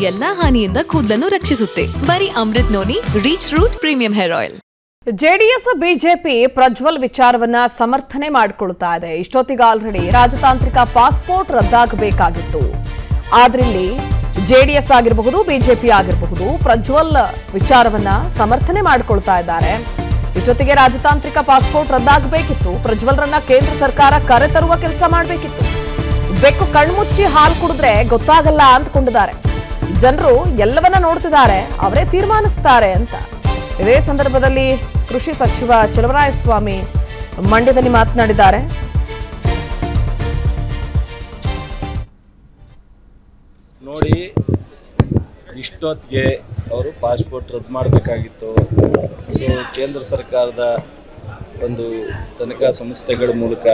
ಎಲ್ಲಾ ಹಾನಿಯಿಂದ ಕೂದಲನ್ನು ರಕ್ಷಿಸುತ್ತೆ. ಬರೀ Amrut noni reach root premium hair oil. JDS BJP Prajwal ವಿಚಾರವನ್ನ ಸಮರ್ಥನೆ ಮಾಡಿಕೊಳ್ತಾ ಇದೆ. ಇಷ್ಟೊತ್ತಿಗೆ ಆಲ್ರೆಡಿ ರಾಜತಾಂತ್ರಿಕ ಪಾಸ್ಪೋರ್ಟ್ ರದ್ದಾಗಬೇಕಾಗಿತ್ತು. ಆದ್ರಿಲ್ಲಿ ಜೆಡಿಎಸ್ ಆಗಿರಬಹುದು ಬಿಜೆಪಿ ಆಗಿರಬಹುದು ಪ್ರಜ್ವಲ್ ವಿಚಾರವನ್ನ ಸಮರ್ಥನೆ ಮಾಡಿಕೊಳ್ತಾ ಇದ್ದಾರೆ. ಇಷ್ಟೊತ್ತಿಗೆ ರಾಜತಾಂತ್ರಿಕ ಪಾಸ್ಪೋರ್ಟ್ ರದ್ದಾಗಬೇಕಿತ್ತು. ಪ್ರಜ್ವಲ್ರನ್ನ ಕೇಂದ್ರ ಸರ್ಕಾರ ಕರೆತರುವ ಕೆಲಸ ಮಾಡಬೇಕಿತ್ತು. ಬೆಕ್ಕು ಕಣ್ಮುಚ್ಚಿ ಹಾಲು ಕುಡಿದ್ರೆ ಗೊತ್ತಾಗಲ್ಲ ಅಂದ್ಕೊಂಡಿದ್ದಾರೆ. ಜನರು ಎಲ್ಲವನ್ನ ನೋಡ್ತಿದ್ದಾರೆ, ಅವರೇ ತೀರ್ಮಾನಿಸ್ತಾರೆ ಅಂತ. ಇದೇ ಸಂದರ್ಭದಲ್ಲಿ ಕೃಷಿ ಸಚಿವ ಚಲುವರಾಯಸ್ವಾಮಿ ಮಂಡ್ಯದಲ್ಲಿ ಮಾತನಾಡಿದ್ದಾರೆ. ನೋಡಿ, ಇಷ್ಟೊತ್ತಿಗೆ ಅವರು ಪಾಸ್ಪೋರ್ಟ್ ರದ್ದು ಮಾಡಬೇಕಾಗಿತ್ತು. ಸೊ ಕೇಂದ್ರ ಸರ್ಕಾರದ ಒಂದು ತನಿಖಾ ಸಂಸ್ಥೆಗಳ ಮೂಲಕ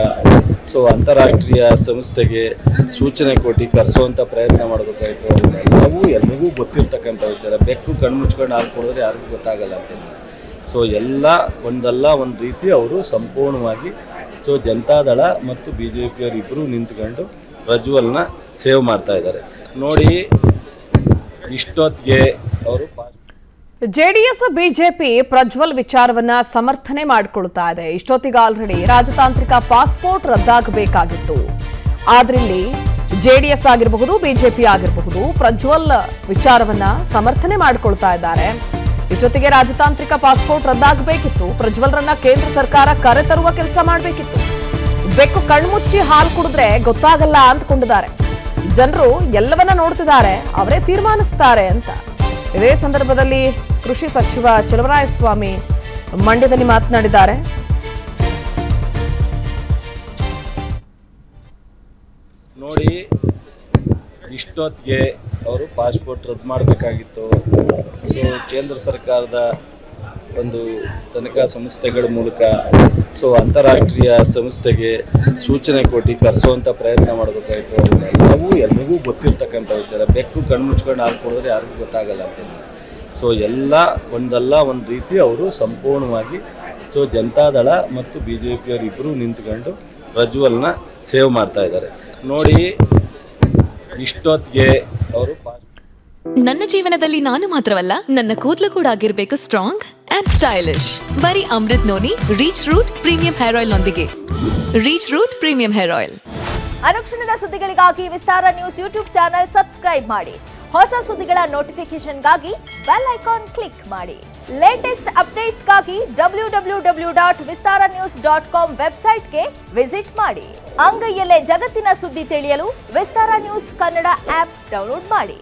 ಅಂತಾರಾಷ್ಟ್ರೀಯ ಸಂಸ್ಥೆಗೆ ಸೂಚನೆ ಕೊಟ್ಟು ಕರೆಸುವಂಥ ಪ್ರಯತ್ನ ಮಾಡಬೇಕಾಯಿತು. ಎಲ್ಲವೂ ಎಲ್ರಿಗೂ ಗೊತ್ತಿರ್ತಕ್ಕಂಥ ವಿಚಾರ. ಬೆಕ್ಕು ಕಣ್ಣು ಮುಚ್ಕೊಂಡು ಹಾಲು ಕುಡಿದ್ರೆ ಯಾರಿಗೂ ಗೊತ್ತಾಗಲ್ಲ ಅಂತ. ಎಲ್ಲ ಒಂದಲ್ಲ ಒಂದು ರೀತಿ ಅವರು ಸಂಪೂರ್ಣವಾಗಿ ಜನತಾದಳ ಮತ್ತು ಬಿ ಜೆ ಪಿಯವರು ಇಬ್ಬರು ನಿಂತ್ಕೊಂಡು ಪ್ರಜ್ವಲ್ನ ಸೇವ್ ಮಾಡ್ತಾ ಇದ್ದಾರೆ. ನೋಡಿ, ಇಷ್ಟೊತ್ತಿಗೆ ಅವರು ಜೆಡಿಎಸ್ ಬಿಜೆಪಿ ಪ್ರಜ್ವಲ್ ವಿಚಾರವನ್ನ ಸಮರ್ಥನೆ ಮಾಡಿಕೊಳ್ತಾ ಇದೆ. ಇಷ್ಟೊತ್ತಿಗೆ ಆಲ್ರೆಡಿ ರಾಜತಾಂತ್ರಿಕ ಪಾಸ್ಪೋರ್ಟ್ ರದ್ದಾಗಬೇಕಾಗಿತ್ತು. ಆದ್ರಿಲ್ಲಿ ಜೆಡಿಎಸ್ ಆಗಿರಬಹುದು ಬಿಜೆಪಿ ಆಗಿರಬಹುದು ಪ್ರಜ್ವಲ್ ವಿಚಾರವನ್ನ ಸಮರ್ಥನೆ ಮಾಡಿಕೊಳ್ತಾ ಇದ್ದಾರೆ. ಇಷ್ಟೊತ್ತಿಗೆ ರಾಜತಾಂತ್ರಿಕ ಪಾಸ್ಪೋರ್ಟ್ ರದ್ದಾಗಬೇಕಿತ್ತು. ಪ್ರಜ್ವಲ್ರನ್ನ ಕೇಂದ್ರ ಸರ್ಕಾರ ಕರೆತರುವ ಕೆಲಸ ಮಾಡಬೇಕಿತ್ತು. ಬೆಕ್ಕು ಕಣ್ಮುಚ್ಚಿ ಹಾಲು ಕುಡಿದ್ರೆ ಗೊತ್ತಾಗಲ್ಲ ಅಂದ್ಕೊಂಡಿದ್ದಾರೆ. ಜನರು ಎಲ್ಲವನ್ನ ನೋಡ್ತಿದ್ದಾರೆ, ಅವರೇ ತೀರ್ಮಾನಿಸ್ತಾರೆ ಅಂತ. ಇದೇ ಸಂದರ್ಭದಲ್ಲಿ ಕೃಷಿ ಸಚಿವ ಚಲುವರಾಯಸ್ವಾಮಿ ಮಂಡ್ಯದಲ್ಲಿ ಮಾತನಾಡಿದ್ದಾರೆ. ನೋಡಿ, ಇಷ್ಟೊತ್ತಿಗೆ ಅವರು ಪಾಸ್ಪೋರ್ಟ್ ರದ್ದು ಮಾಡಬೇಕಾಗಿತ್ತು. ಕೇಂದ್ರ ಸರ್ಕಾರದ ಒಂದು ತನಿಖಾ ಸಂಸ್ಥೆಗಳ ಮೂಲಕ ಅಂತಾರಾಷ್ಟ್ರೀಯ ಸಂಸ್ಥೆಗೆ ಸೂಚನೆ ಕೊಟ್ಟು ಕರೆಸುವಂಥ ಪ್ರಯತ್ನ ಮಾಡಬೇಕಾಯಿತು. ಎಲ್ಲವೂ ಎಲ್ರಿಗೂ ಗೊತ್ತಿರ್ತಕ್ಕಂಥ ವಿಚಾರ. ಬೆಕ್ಕು ಕಣ್ಣು ಮುಚ್ಕೊಂಡು ಹಾಲು ಕುಡಿದ್ರೆ ಯಾರಿಗೂ ಗೊತ್ತಾಗಲ್ಲ ಅಂತ. ಎಲ್ಲ ಒಂದಲ್ಲ ಒಂದು ರೀತಿ ಅವರು ಸಂಪೂರ್ಣವಾಗಿ ಜನತಾದಳ ಮತ್ತು ಬಿ ಜೆ ಪಿಯವರು ಇಬ್ಬರು ನಿಂತ್ಕೊಂಡು ಪ್ರಜ್ವಲ್ನ ಸೇವ್ ಮಾಡ್ತಾ ಇದ್ದಾರೆ. ನೋಡಿ, ಇಷ್ಟೊತ್ತಿಗೆ ಅವರು ನನ್ನ ಜೀವನದಲ್ಲಿ ನಾನು ಮಾತ್ರವಲ್ಲ, ನನ್ನ ಕೂದಲು ಕೂಡ ಆಗಿರ್ಬೇಕು ಸ್ಟ್ರಾಂಗ್ ಅಂಡ್ ಸ್ಟೈಲಿಶ್. ಬರೀ Amrut noni reach root premium hair oil ನೊಂದಿಗೆ. Reach root premium hair oil. ಅನುಕ್ಷಣದ ಸುದ್ದಿಗಳಿಗಾಗಿ Vistara news YouTube channel subscribe ಮಾಡಿ. ಹೊಸ ಸುದ್ದಿಗಳ ನೋಟಿಫಿಕೇಶನ್ಗಾಗಿ ಬೆಲ್ ಐಕಾನ್ ಕ್ಲಿಕ್ ಮಾಡಿ. ಲೇಟೆಸ್ಟ್ ಅಪ್ಡೇಟ್ಸ್ಗಾಗಿ www.vistaranews.com ವೆಬ್ಸೈಟ್ಗೆ ವಿಸಿಟ್ ಮಾಡಿ. ಅಂಗೈಯಲ್ಲೇ ಜಗತ್ತಿನ ಸುದ್ದಿ ತಿಳಿಯಲು Vistara news Kannada app download ಮಾಡಿ.